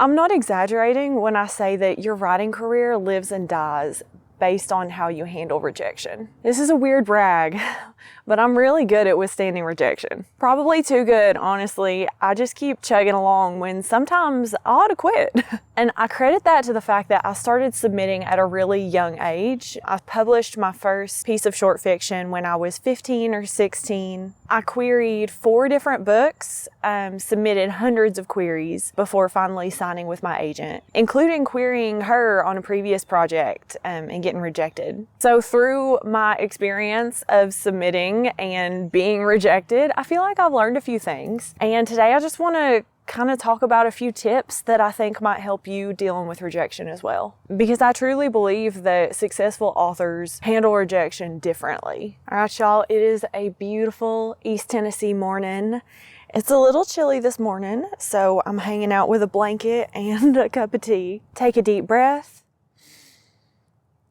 I'm not exaggerating when I say that your writing career lives and dies based on how you handle rejection. This is a weird brag, but I'm really good at withstanding rejection. Probably too good, honestly. I just keep chugging along when sometimes I ought to quit. And I credit that to the fact that I started submitting at a really young age. I published my first piece of short fiction when I was 15 or 16. I queried 4 different books, submitted hundreds of queries before finally signing with my agent, including querying her on a previous project and getting rejected. So through my experience of submitting and being rejected, I feel like I've learned a few things. And today I just want to kind of talk about a few tips that I think might help you dealing with rejection as well. Because I truly believe that successful authors handle rejection differently. All right, y'all, it is a beautiful East Tennessee morning. It's a little chilly this morning, so I'm hanging out with a blanket and a cup of tea. Take a deep breath.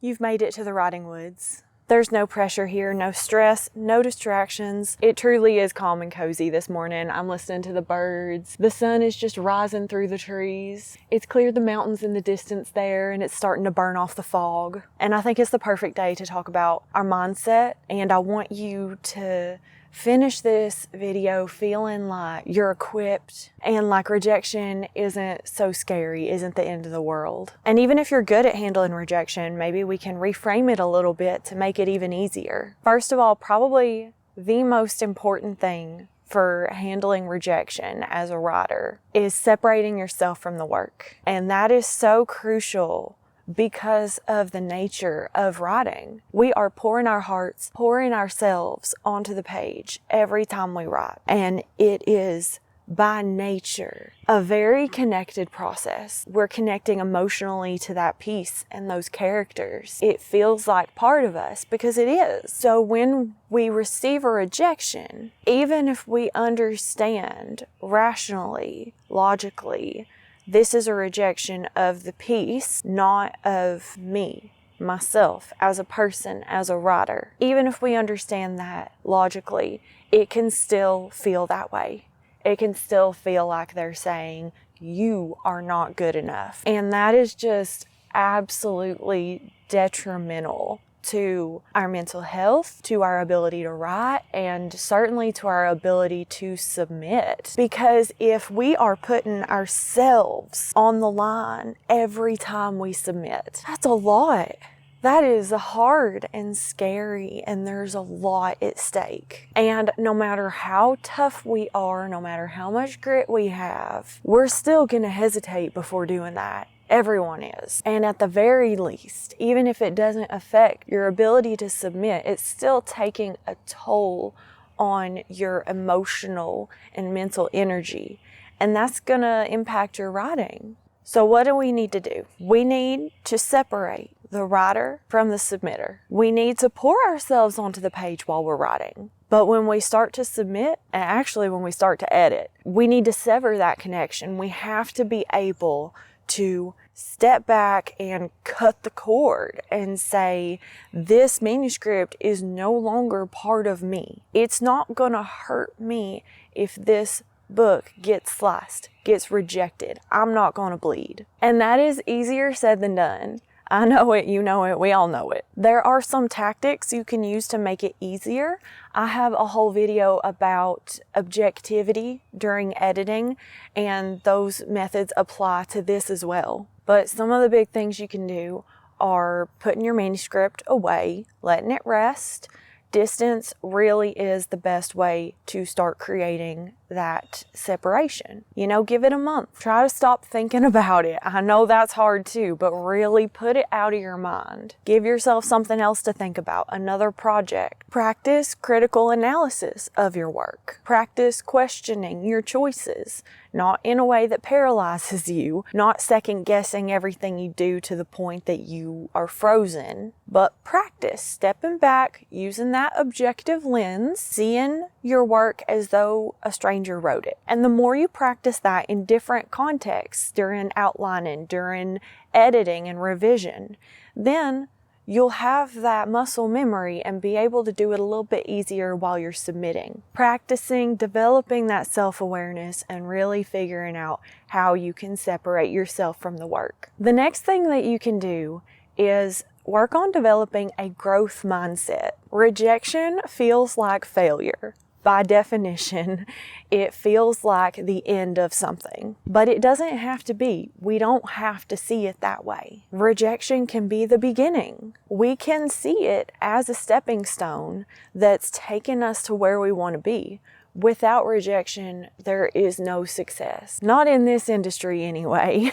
You've made it to the writing woods. There's no pressure here, no stress, no distractions. It truly is calm and cozy this morning. I'm listening to the birds. The sun is just rising through the trees. It's cleared the mountains in the distance there, and it's starting to burn off the fog. And I think it's the perfect day to talk about our mindset. And I want you to finish this video feeling like you're equipped and like rejection isn't so scary, isn't the end of the world. And even if you're good at handling rejection, maybe we can reframe it a little bit to make it even easier. First of all, probably the most important thing for handling rejection as a writer is separating yourself from the work. And that is so crucial because of the nature of writing. We are pouring our hearts, pouring ourselves onto the page every time we write. And it is by nature a very connected process. We're connecting emotionally to that piece and those characters. It feels like part of us because it is. So when we receive a rejection, even if we understand rationally, logically, this is a rejection of the piece, not of me, myself, as a person, as a writer. Even if we understand that logically, it can still feel that way. It can still feel like they're saying, you are not good enough. And that is just absolutely detrimental to our mental health, to our ability to write, and certainly to our ability to submit. Because if we are putting ourselves on the line every time we submit, that's a lot. That is hard and scary, and there's a lot at stake. And no matter how tough we are, no matter how much grit we have, we're still gonna hesitate before doing that. Everyone is. And at the very least, even if it doesn't affect your ability to submit, it's still taking a toll on your emotional and mental energy. And that's gonna impact your writing. So what do we need to do? We need to separate the writer from the submitter. We need to pour ourselves onto the page while we're writing. But when we start to submit, and actually when we start to edit, we need to sever that connection. We have to be able to step back and cut the cord and say, this manuscript is no longer part of me. It's not gonna hurt me if this book gets sliced, gets rejected. I'm not gonna bleed. And that is easier said than done. I know it, you know it, we all know it. There are some tactics you can use to make it easier. I have a whole video about objectivity during editing, and those methods apply to this as well. But some of the big things you can do are putting your manuscript away, letting it rest. Distance really is the best way to start creating that separation. You know, give it a month. Try to stop thinking about it. I know that's hard too, but really put it out of your mind. Give yourself something else to think about, another project. Practice critical analysis of your work. Practice questioning your choices, not in a way that paralyzes you, not second guessing everything you do to the point that you are frozen, but practice stepping back, using that objective lens, seeing your work as though a stranger wrote it. And the more you practice that in different contexts, during outlining, during editing and revision, then you'll have that muscle memory and be able to do it a little bit easier while you're submitting. Practicing, developing that self-awareness, and really figuring out how you can separate yourself from the work. The next thing that you can do is work on developing a growth mindset. Rejection feels like failure. By definition, it feels like the end of something, but it doesn't have to be. We don't have to see it that way. Rejection can be the beginning. We can see it as a stepping stone that's taken us to where we want to be. Without rejection, there is no success. Not in this industry anyway.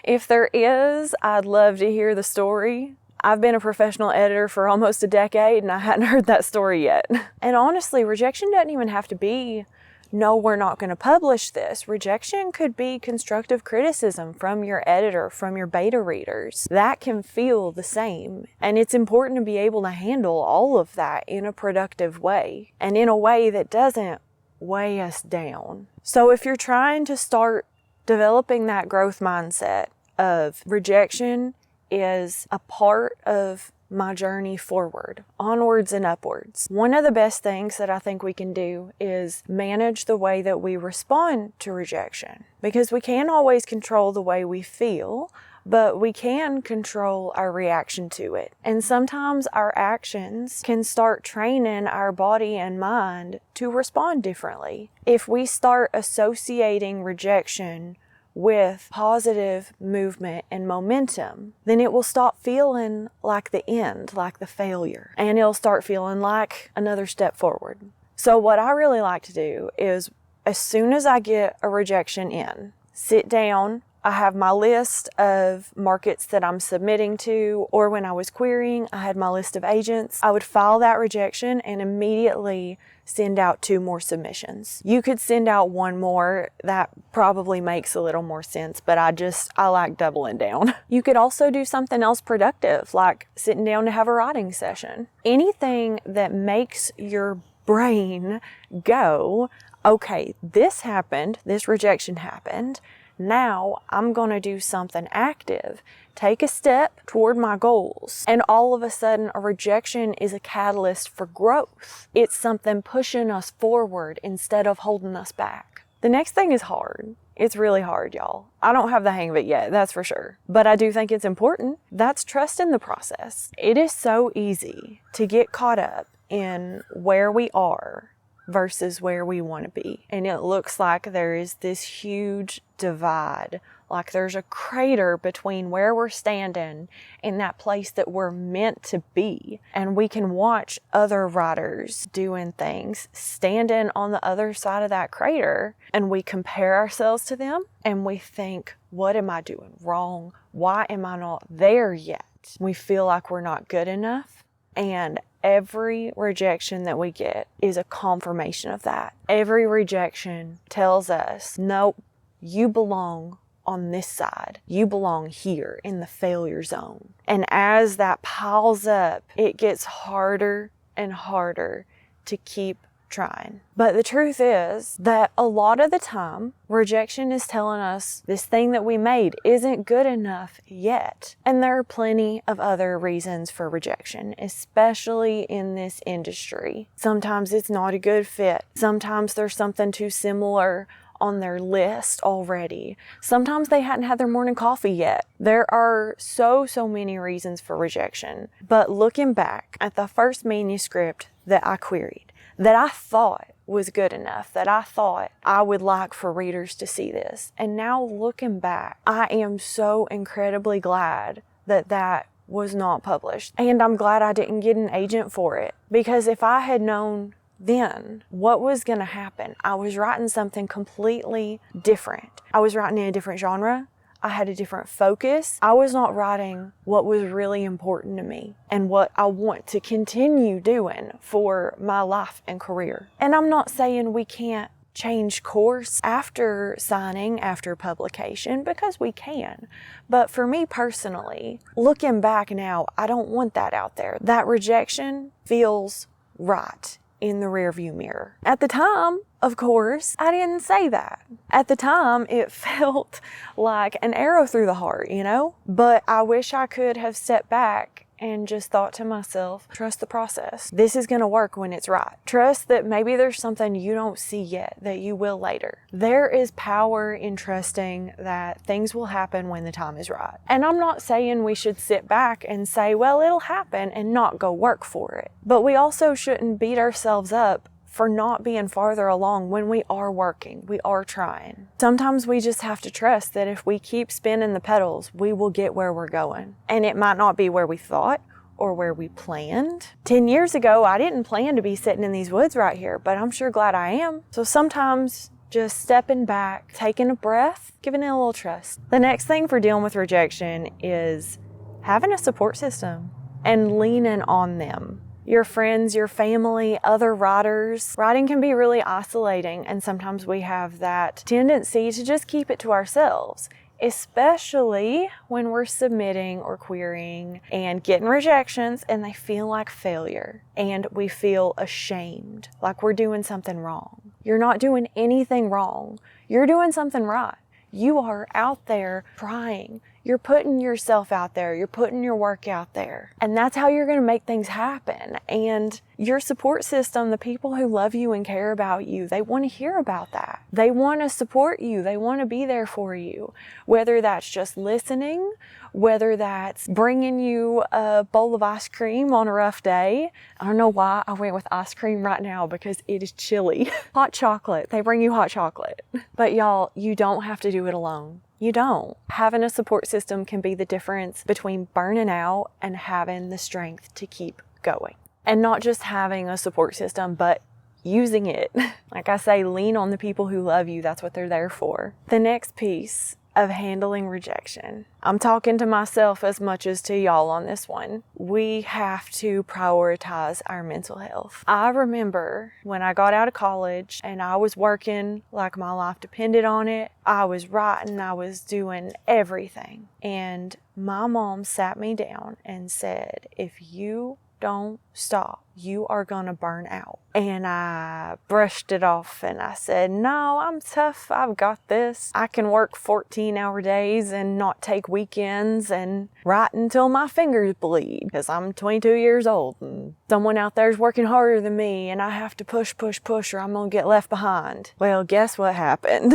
If there is, I'd love to hear the story. I've been a professional editor for almost a decade and I hadn't heard that story yet. And honestly, rejection doesn't even have to be, no, we're not going to publish this. Rejection could be constructive criticism from your editor, from your beta readers. That can feel the same. And it's important to be able to handle all of that in a productive way and in a way that doesn't weigh us down. So if you're trying to start developing that growth mindset of rejection is a part of my journey forward, onwards and upwards. One of the best things that I think we can do is manage the way that we respond to rejection, because we can't always control the way we feel, but we can control our reaction to it. And sometimes our actions can start training our body and mind to respond differently. If we start associating rejection with positive movement and momentum, then it will stop feeling like the end, like the failure, and it'll start feeling like another step forward. So what I really like to do is, as soon as I get a rejection in, sit down. I have my list of markets that I'm submitting to, or when I was querying, I had my list of agents. I would file that rejection and immediately send out 2 more submissions. You could send out 1 more. That probably makes a little more sense, but I like doubling down. You could also do something else productive, like sitting down to have a writing session. Anything that makes your brain go, okay, this happened, this rejection happened. Now I'm going to do something active, take a step toward my goals. And all of a sudden, a rejection is a catalyst for growth. It's something pushing us forward instead of holding us back. The next thing is hard. It's really hard, y'all. I don't have the hang of it yet, that's for sure. But I do think it's important. That's trust in the process. It is so easy to get caught up in where we are versus where we want to be. And it looks like there is this huge divide, like there's a crater between where we're standing and that place that we're meant to be. And we can watch other writers doing things, standing on the other side of that crater, and we compare ourselves to them and we think, what am I doing wrong? Why am I not there yet? We feel like we're not good enough. And every rejection that we get is a confirmation of that. Every rejection tells us, nope, you belong on this side. You belong here in the failure zone. And as that piles up, it gets harder and harder to keep trying. But the truth is that a lot of the time, rejection is telling us this thing that we made isn't good enough yet. And there are plenty of other reasons for rejection, especially in this industry. Sometimes it's not a good fit. Sometimes there's something too similar on their list already. Sometimes they hadn't had their morning coffee yet. There are so many reasons for rejection. But looking back at the first manuscript that I queried, that I thought was good enough, that I thought I would like for readers to see this. And now looking back, I am so incredibly glad that that was not published. And I'm glad I didn't get an agent for it. Because if I had known then what was going to happen, I was writing something completely different. I was writing in a different genre. I had a different focus. I was not writing what was really important to me and what I want to continue doing for my life and career. And I'm not saying we can't change course after signing, after publication, because we can. But for me personally, looking back now, I don't want that out there. That rejection feels right in the rearview mirror. At the time, of course, I didn't say that. At the time, it felt like an arrow through the heart, you know? But I wish I could have stepped back and just thought to myself, trust the process. This is going to work when it's right. Trust that maybe there's something you don't see yet that you will later. There is power in trusting that things will happen when the time is right. And I'm not saying we should sit back and say, well, it'll happen and not go work for it. But we also shouldn't beat ourselves up for not being farther along when we are working, we are trying. Sometimes we just have to trust that if we keep spinning the pedals, we will get where we're going. And it might not be where we thought or where we planned. 10 years ago, I didn't plan to be sitting in these woods right here, but I'm sure glad I am. So sometimes just stepping back, taking a breath, giving it a little trust. The next thing for dealing with rejection is having a support system and leaning on them. Your friends, your family, other riders. Riding can be really isolating, and sometimes we have that tendency to just keep it to ourselves, especially when we're submitting or querying and getting rejections and they feel like failure and we feel ashamed, like we're doing something wrong. You're not doing anything wrong. You're doing something right. You are out there trying. You're putting yourself out there. You're putting your work out there. And that's how you're going to make things happen. And your support system, the people who love you and care about you, they want to hear about that. They want to support you. They want to be there for you. Whether that's just listening, whether that's bringing you a bowl of ice cream on a rough day. I don't know why I went with ice cream right now because it is chilly. Hot chocolate. They bring you hot chocolate. But y'all, you don't have to do it alone. You don't. Having a support system can be the difference between burning out and having the strength to keep going. And not just having a support system, but using it. Like I say, lean on the people who love you. That's what they're there for. The next piece of handling rejection. I'm talking to myself as much as to y'all on this one. We have to prioritize our mental health. I remember when I got out of college and I was working like my life depended on it. I was writing, I was doing everything. And my mom sat me down and said, if you don't stop, you are gonna burn out. And I brushed it off and I said, no, I'm tough. I've got this. I can work 14-hour days and not take weekends and write until my fingers bleed because I'm 22 years old and someone out there is working harder than me and I have to push or I'm gonna get left behind. Well, guess what happened?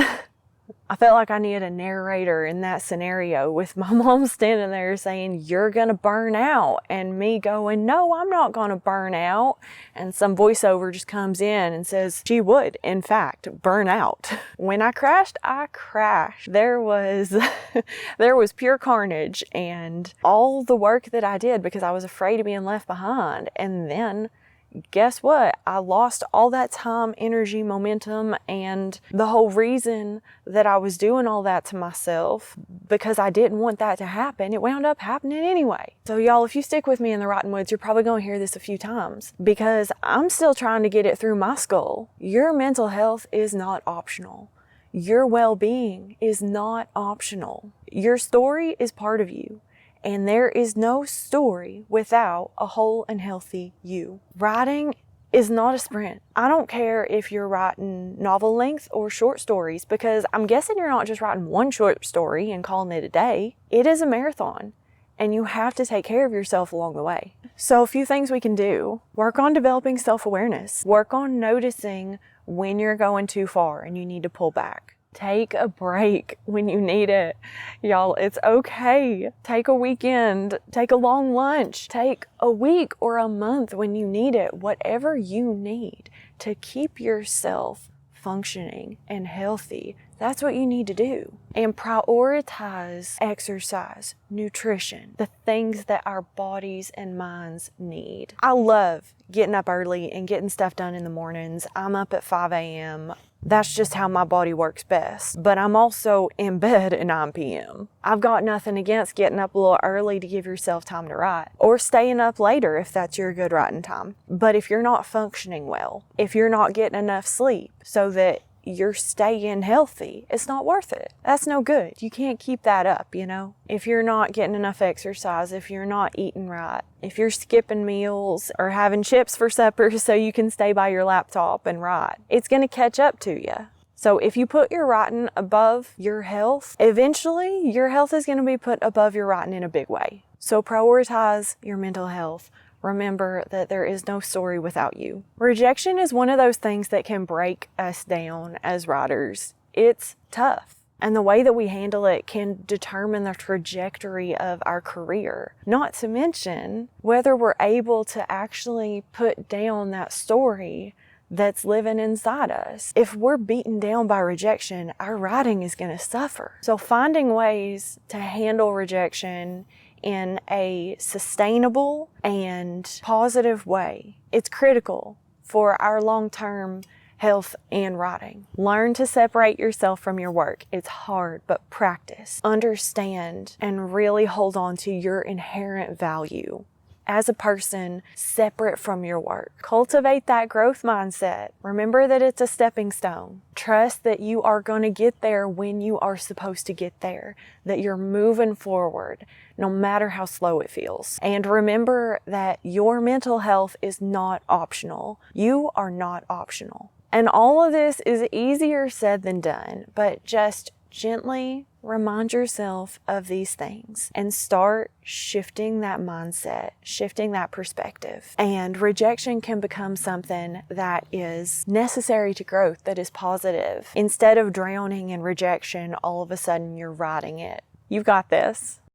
I felt like I needed a narrator in that scenario with my mom standing there saying, you're going to burn out. And me going, no, I'm not going to burn out. And some voiceover just comes in and says, she would, in fact, burn out. When I crashed, I crashed. There was pure carnage and all the work that I did because I was afraid of being left behind. And then guess what? I lost all that time, energy, momentum, and the whole reason that I was doing all that to myself because I didn't want that to happen, it wound up happening anyway. So y'all, if you stick with me in the Rotten Woods, you're probably going to hear this a few times because I'm still trying to get it through my skull. Your mental health is not optional. Your well-being is not optional. Your story is part of you. And there is no story without a whole and healthy you. Writing is not a sprint. I don't care if you're writing novel length or short stories because I'm guessing you're not just writing one short story and calling it a day. It is a marathon and you have to take care of yourself along the way. So a few things we can do. Work on developing self-awareness. Work on noticing when you're going too far and you need to pull back. Take a break when you need it. Y'all, it's okay. Take a weekend. Take a long lunch. Take a week or a month when you need it. Whatever you need to keep yourself functioning and healthy. That's what you need to do. And prioritize exercise, nutrition, the things that our bodies and minds need. I love getting up early and getting stuff done in the mornings. I'm up at 5 a.m. That's just how my body works best. But I'm also in bed at 9 p.m. I've got nothing against getting up a little early to give yourself time to write, or staying up later if that's your good writing time. But if you're not functioning well, if you're not getting enough sleep so that you're staying healthy, it's not worth it. That's no good. You can't keep that up, you know? If you're not getting enough exercise, if you're not eating right, if you're skipping meals or having chips for supper so you can stay by your laptop and write, it's going to catch up to you. So if you put your writing above your health, eventually your health is going to be put above your writing in a big way. So prioritize your mental health. Remember that there is no story without you. Rejection is one of those things that can break us down as writers. It's tough. And the way that we handle it can determine the trajectory of our career. Not to mention whether we're able to actually put down that story that's living inside us. If we're beaten down by rejection, our writing is going to suffer. So finding ways to handle rejection in a sustainable and positive way, it's critical for our long-term health and writing. Learn to separate yourself from your work. It's hard, but practice. Understand and really hold on to your inherent value as a person separate from your work. Cultivate that growth mindset. Remember that it's a stepping stone. Trust that you are going to get there when you are supposed to get there, that you're moving forward no matter how slow it feels. And remember that your mental health is not optional. You are not optional. And all of this is easier said than done, but just gently remind yourself of these things and start shifting that mindset, shifting that perspective. And rejection can become something that is necessary to growth, that is positive. Instead of drowning in rejection, all of a sudden you're writing it. You've got this.